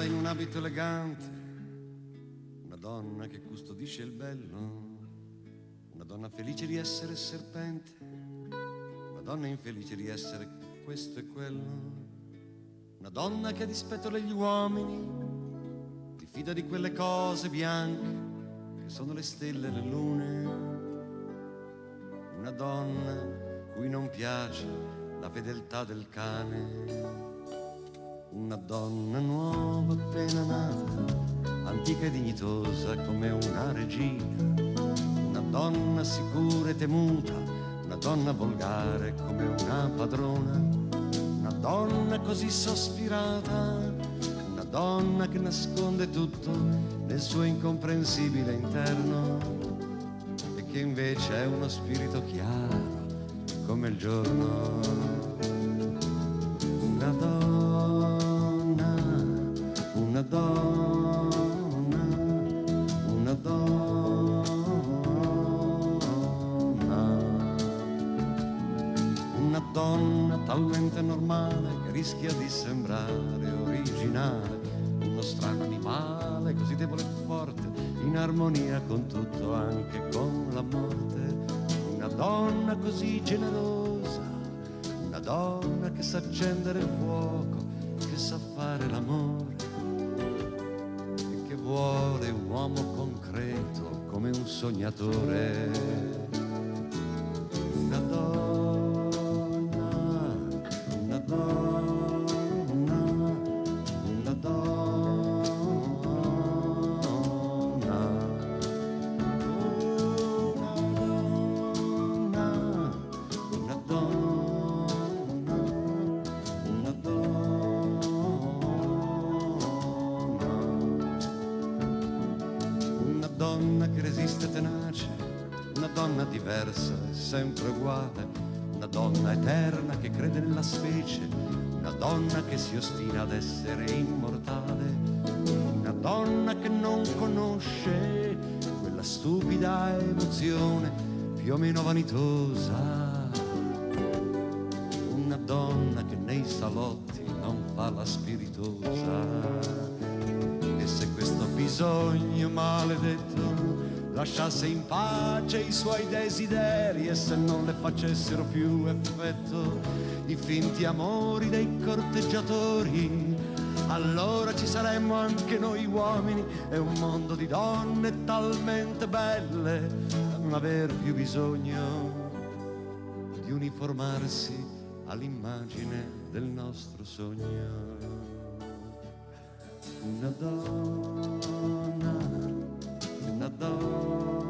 in un abito elegante, una donna che custodisce il bello, una donna felice di essere serpente, una donna infelice di essere questo e quello, una donna che a dispetto degli uomini si fida di quelle cose bianche che sono le stelle e le lune, una donna cui non piace la fedeltà del cane, una donna nuova appena nata, antica e dignitosa come una regina, una donna sicura e temuta, una donna volgare come una padrona, una donna così sospirata, una donna che nasconde tutto nel suo incomprensibile interno e che invece è uno spirito chiaro come il giorno, una donna, una donna, una donna, una donna talmente normale che rischia di sembrare originale, uno strano animale così debole e forte, in armonia con tutto, anche con la morte. Una donna così generosa, una donna che sa accendere il fuoco, che sa fare l'amore e che vuole un uomo concreto come un sognatore. Una donna, una donna, una donna che resiste tenace, una donna diversa e sempre uguale, una donna eterna che crede nella specie, una donna che si ostina ad essere immortale, una donna che non conosce quella stupida emozione più o meno vanitosa, una donna che nei salotti non fa la spiritosa. E se questo bisogno maledetto lasciasse in pace i suoi desideri, e se non le facessero più effetto i finti amori dei corteggiatori, allora ci saremmo anche noi uomini e un mondo di donne talmente belle da non aver più bisogno di uniformarsi all'immagine del nostro sogno. Una donna, una donna.